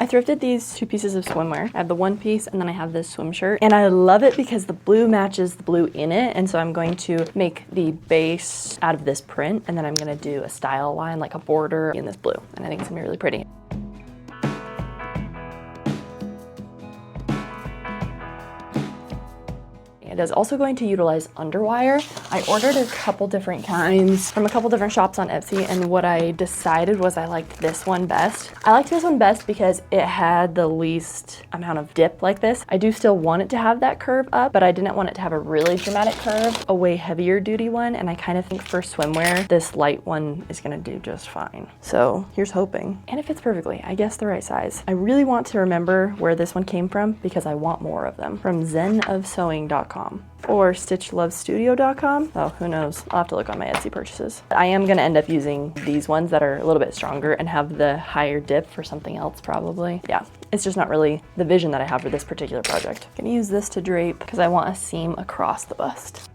I thrifted these 2 pieces of swimwear. I have the 1 piece and then I have this swim shirt. And I love it because the blue matches the blue in it. And so I'm going to make the base out of this print. And then I'm gonna do a style line, like a border in this blue. And I think it's gonna be really pretty. It is also going to utilize underwire. I ordered a couple different kinds from a couple different shops on Etsy, and what I decided was I liked this one best. I liked this one best because it had the least amount of dip like this. I do still want it to have that curve up, but I didn't want it to have a really dramatic curve, a way heavier duty one, and I kind of think for swimwear, this light one is gonna do just fine. So here's hoping. And it fits perfectly, I guess the right size. I really want to remember where this one came from because I want more of them. From zenofsewing.com. or stitchlovestudio.com. Oh, who knows? I'll have to look on my Etsy purchases. I am gonna end up using these ones that are a little bit stronger and have the higher dip for something else probably. Yeah, it's just not really the vision that I have for this particular project. I'm gonna use this to drape because I want a seam across the bust.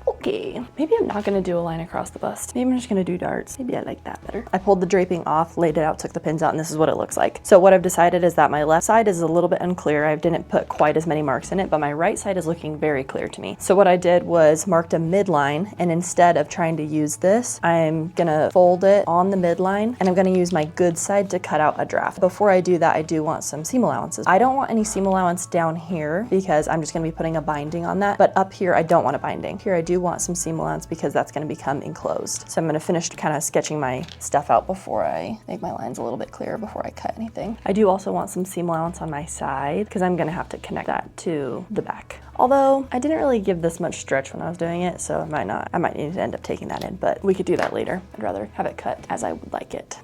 Okay, maybe I'm not gonna do a line across the bust. Maybe I'm just gonna do darts. Maybe I like that better. I pulled the draping off, laid it out, took the pins out, and this is what it looks like. So what I've decided is that my left side is a little bit unclear. I didn't put quite as many marks in it, but my right side is looking very clear to me. So what I did was marked a midline, and instead of trying to use this, I'm gonna fold it on the midline, and I'm gonna use my good side to cut out a draft. Before I do that, I do want some seam allowances. I don't want any seam allowance down here because I'm just gonna be putting a binding on that, but up here I don't want a binding. Here I do want some seam allowance because that's going to become enclosed. So I'm going to finish kind of sketching my stuff out before I make my lines a little bit clearer before I cut anything. I do also want some seam allowance on my side because I'm going to have to connect that to the back. Although I didn't really give this much stretch when I was doing it, so I might need to end up taking that in, but we could do that later. I'd rather have it cut as I would like it.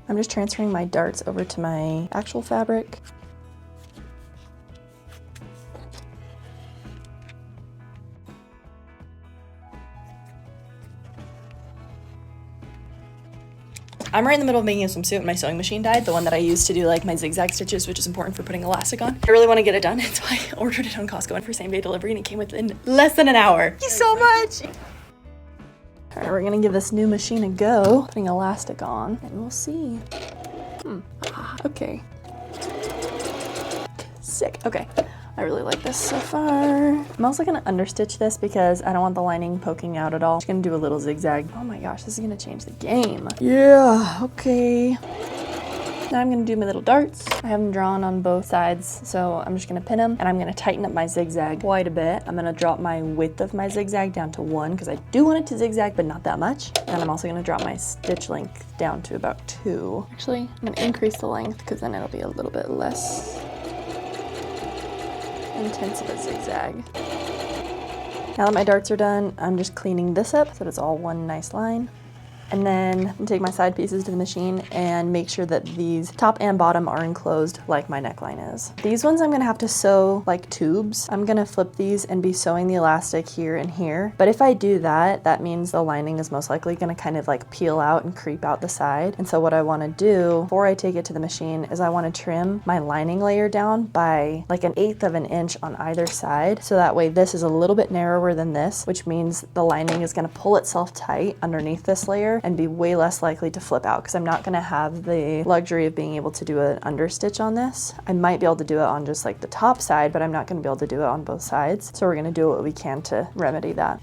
I'm just transferring my darts over to my actual fabric. I'm right in the middle of making a swimsuit and my sewing machine died, the one that I used to do like my zigzag stitches, which is important for putting elastic on. I really want to get it done, and so I ordered it on Costco and for same day delivery, and it came within less than an hour. Thank you so much. All right, we're gonna give this new machine a go, putting elastic on, and we'll see. Okay. Sick, okay. I really like this so far. I'm also gonna understitch this because I don't want the lining poking out at all. I'm just gonna do a little zigzag. Oh my gosh, this is gonna change the game. Yeah, okay. Now I'm gonna do my little darts. I have them drawn on both sides, so I'm just gonna pin them, and I'm gonna tighten up my zigzag quite a bit. I'm gonna drop my width of my zigzag down to 1 because I do want it to zigzag, but not that much. And I'm also gonna drop my stitch length down to about 2. Actually, I'm gonna increase the length because then it'll be a little bit less intense of a zigzag. Now that my darts are done, I'm just cleaning this up so it's all one nice line. And then I'm gonna take my side pieces to the machine and make sure that these top and bottom are enclosed like my neckline is. These ones I'm gonna have to sew like tubes. I'm gonna flip these and be sewing the elastic here and here. But if I do that, that means the lining is most likely gonna kind of like peel out and creep out the side. And so what I wanna do before I take it to the machine is I wanna trim my lining layer down by like 1/8 of an inch on either side. So that way this is a little bit narrower than this, which means the lining is gonna pull itself tight underneath this layer and be way less likely to flip out because I'm not gonna have the luxury of being able to do an understitch on this. I might be able to do it on just like the top side, but I'm not gonna be able to do it on both sides. So we're gonna do what we can to remedy that.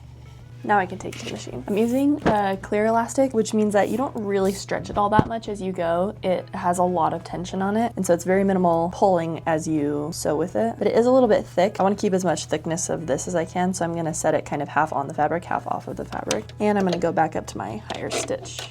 Now I can take it to the machine. I'm using a clear elastic, which means that you don't really stretch it all that much as you go. It has a lot of tension on it, and so it's very minimal pulling as you sew with it, but it is a little bit thick. I want to keep as much thickness of this as I can, so I'm going to set it kind of half on the fabric, half off of the fabric, and I'm going to go back up to my higher stitch.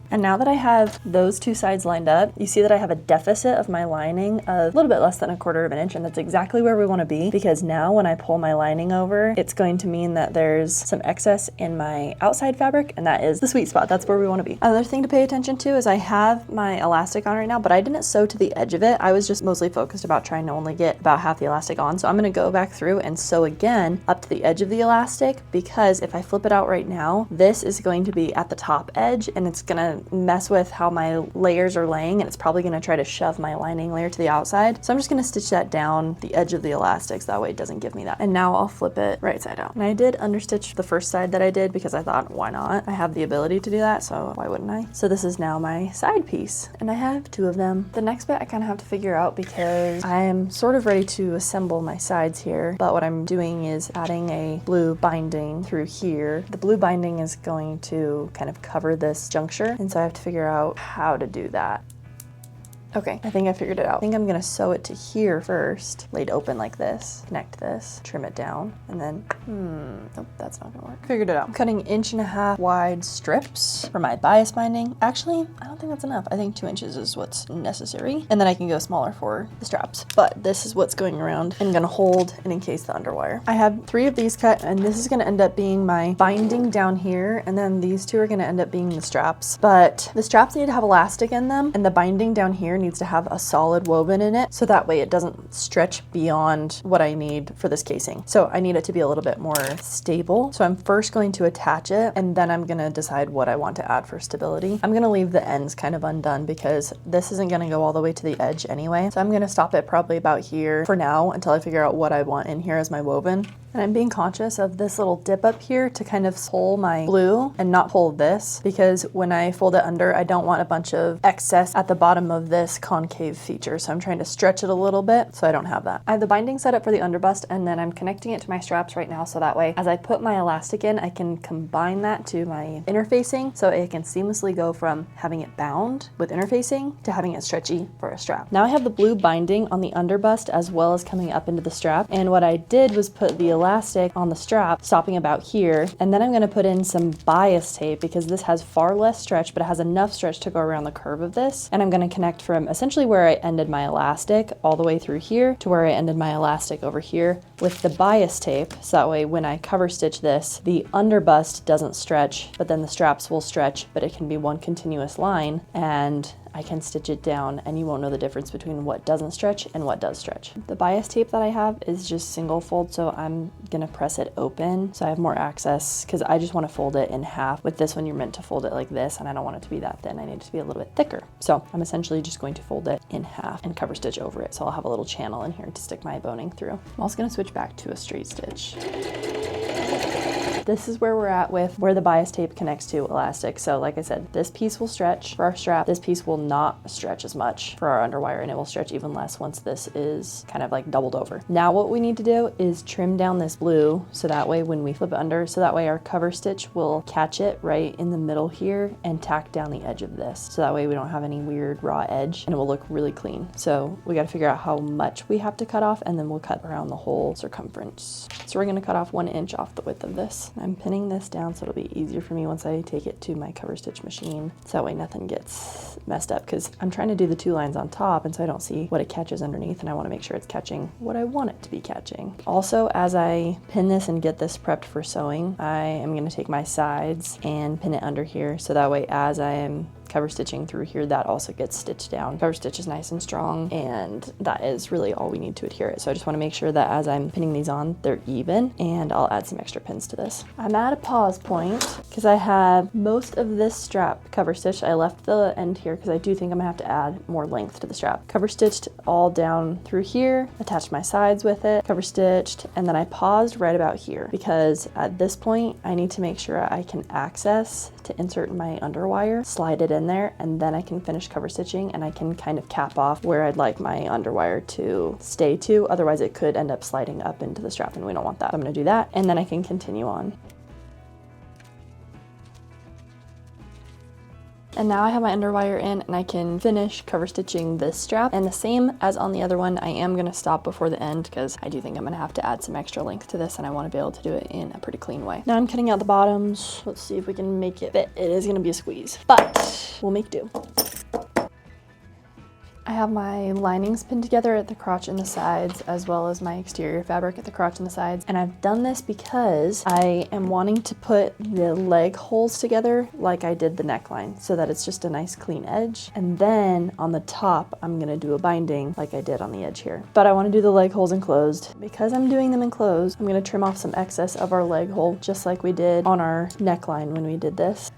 And now that I have those two sides lined up, you see that I have a deficit of my lining of a little bit less than 1/4 of an inch, and that's exactly where we want to be, because now when I pull my lining over, it's going to mean that there's some excess in my outside fabric, and that is the sweet spot. That's where we want to be. Another thing to pay attention to is I have my elastic on right now, but I didn't sew to the edge of it. I was just mostly focused about trying to only get about half the elastic on, so I'm going to go back through and sew again up to the edge of the elastic, because if I flip it out right now, this is going to be at the top edge, and it's going to gonna mess with how my layers are laying, and it's probably gonna try to shove my lining layer to the outside. So I'm just gonna stitch that down the edge of the elastics, that way it doesn't give me that. And now I'll flip it right side out. And I did understitch the first side that I did because I thought, why not? I have the ability to do that, so why wouldn't I? So this is now my side piece, and I have 2 of them. The next bit I kind of have to figure out because I am sort of ready to assemble my sides here, but what I'm doing is adding a blue binding through here. The blue binding is going to kind of cover this juncture, and so I have to figure out how to do that. Okay, I think I figured it out. I think I'm gonna sew it to here first, laid open like this, connect this, trim it down, and then, nope, that's not gonna work. Figured it out. I'm cutting 1.5 inch wide strips for my bias binding. Actually, I don't think that's enough. I think 2 inches is what's necessary. And then I can go smaller for the straps. But this is what's going around and gonna hold and encase the underwire. I have 3 of these cut, and this is gonna end up being my binding down here, and then these 2 are gonna end up being the straps. But the straps need to have elastic in them, and the binding down here needs to have a solid woven in it, so that way it doesn't stretch beyond what I need for this casing. So I need it to be a little bit more stable. So I'm first going to attach it, and then I'm gonna decide what I want to add for stability. I'm gonna leave the ends kind of undone because this isn't gonna go all the way to the edge anyway. So I'm gonna stop it probably about here for now until I figure out what I want in here as my woven. And I'm being conscious of this little dip up here to kind of pull my blue and not pull this, because when I fold it under, I don't want a bunch of excess at the bottom of this concave feature. So I'm trying to stretch it a little bit so I don't have that. I have the binding set up for the underbust, and then I'm connecting it to my straps right now, so that way as I put my elastic in, I can combine that to my interfacing, so it can seamlessly go from having it bound with interfacing to having it stretchy for a strap. Now I have the blue binding on the underbust as well as coming up into the strap, and what I did was put the elastic on the strap, stopping about here, and then I'm going to put in some bias tape because this has far less stretch, but it has enough stretch to go around the curve of this, and I'm going to connect from essentially where I ended my elastic all the way through here to where I ended my elastic over here with the bias tape, so that way when I cover stitch this, the underbust doesn't stretch, but then the straps will stretch, but it can be one continuous line, and I can stitch it down and you won't know the difference between what doesn't stretch and what does stretch. The bias tape that I have is just single fold, so I'm gonna press it open so I have more access, because I just want to fold it in half. With this one, you're meant to fold it like this, and I don't want it to be that thin. I need it to be a little bit thicker. So I'm essentially just going to fold it in half and cover stitch over it, so I'll have a little channel in here to stick my boning through. I'm also gonna switch back to a straight stitch. This is where we're at with where the bias tape connects to elastic. So like I said, this piece will stretch for our strap. This piece will not stretch as much for our underwire, and it will stretch even less once this is kind of like doubled over. Now what we need to do is trim down this blue, so that way when we flip it under, so that way our cover stitch will catch it right in the middle here and tack down the edge of this. So that way we don't have any weird raw edge, and it will look really clean. So we got to figure out how much we have to cut off, and then we'll cut around the whole circumference. So we're going to cut off 1 inch off the width of this. I'm pinning this down so it'll be easier for me once I take it to my cover stitch machine, so that way nothing gets messed up, because I'm trying to do the 2 lines on top, and so I don't see what it catches underneath, and I want to make sure it's catching what I want it to be catching. Also, as I pin this and get this prepped for sewing, I am going to take my sides and pin it under here, so that way as I am cover stitching through here, that also gets stitched down. Cover stitch is nice and strong, and that is really all we need to adhere it. So I just want to make sure that as I'm pinning these on, they're even, and I'll add some extra pins to this. I'm at a pause point because I have most of this strap cover stitched. I left the end here because I do think I'm gonna have to add more length to the strap. Cover stitched all down through here, attached my sides with it, cover stitched, and then I paused right about here because at this point I need to make sure I can access to insert my underwire, slide it in there, and then I can finish cover stitching, and I can kind of cap off where I'd like my underwire to stay to. Otherwise it could end up sliding up into the strap, and we don't want that. So I'm going to do that, and then I can continue on. And now I have my underwire in, and I can finish cover stitching this strap. And the same as on the other one, I am gonna stop before the end because I do think I'm gonna have to add some extra length to this, and I wanna be able to do it in a pretty clean way. Now I'm cutting out the bottoms. Let's see if we can make it fit. It is gonna be a squeeze, but we'll make do. I have my linings pinned together at the crotch and the sides, as well as my exterior fabric at the crotch and the sides. And I've done this because I am wanting to put the leg holes together like I did the neckline, so that it's just a nice clean edge. And then on the top, I'm gonna do a binding like I did on the edge here. But I wanna do the leg holes enclosed. Because I'm doing them enclosed, I'm gonna trim off some excess of our leg hole, just like we did on our neckline when we did this.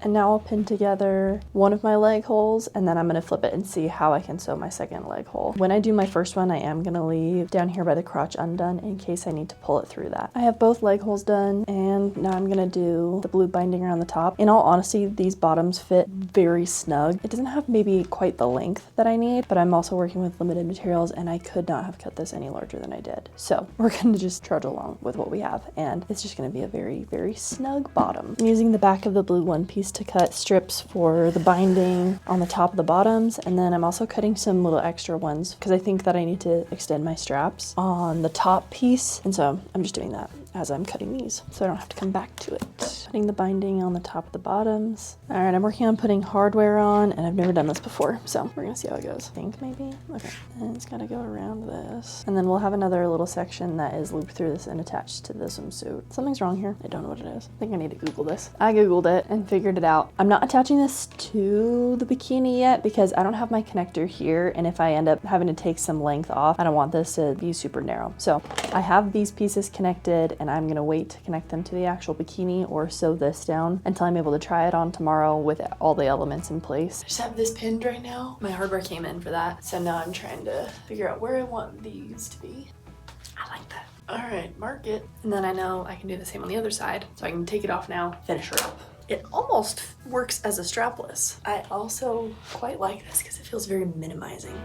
And now I'll pin together one of my leg holes, and then I'm gonna flip it and see how I can sew my second leg hole. When I do my first one, I am gonna leave down here by the crotch undone in case I need to pull it through that. I have both leg holes done, and now I'm gonna do the blue binding around the top. In all honesty, these bottoms fit very snug. It doesn't have maybe quite the length that I need, but I'm also working with limited materials, and I could not have cut this any larger than I did. So we're gonna just trudge along with what we have, and it's just gonna be a very, very snug bottom. I'm using the back of the blue one piece to cut strips for the binding on the top of the bottoms, and then I'm also cutting some little extra ones because I think that I need to extend my straps on the top piece, and so I'm just doing that as I'm cutting these so I don't have to come back to it. Putting the binding on the top of the bottoms. All right, I'm working on putting hardware on, and I've never done this before, so we're gonna see how it goes. I think maybe, okay. And it's gotta go around this. And then we'll have another little section that is looped through this and attached to the swimsuit. Something's wrong here. I don't know what it is. I think I need to Google this. I Googled it and figured it out. I'm not attaching this to the bikini yet because I don't have my connector here, and if I end up having to take some length off, I don't want this to be super narrow. So I have these pieces connected, and I'm gonna wait to connect them to the actual bikini or sew this down until I'm able to try it on tomorrow with all the elements in place. I just have this pinned right now. My hardware came in for that, so now I'm trying to figure out where I want these to be. I like that. All right, mark it. And then I know I can do the same on the other side, so I can take it off now, finish her up. It almost works as a strapless. I also quite like this because it feels very minimizing.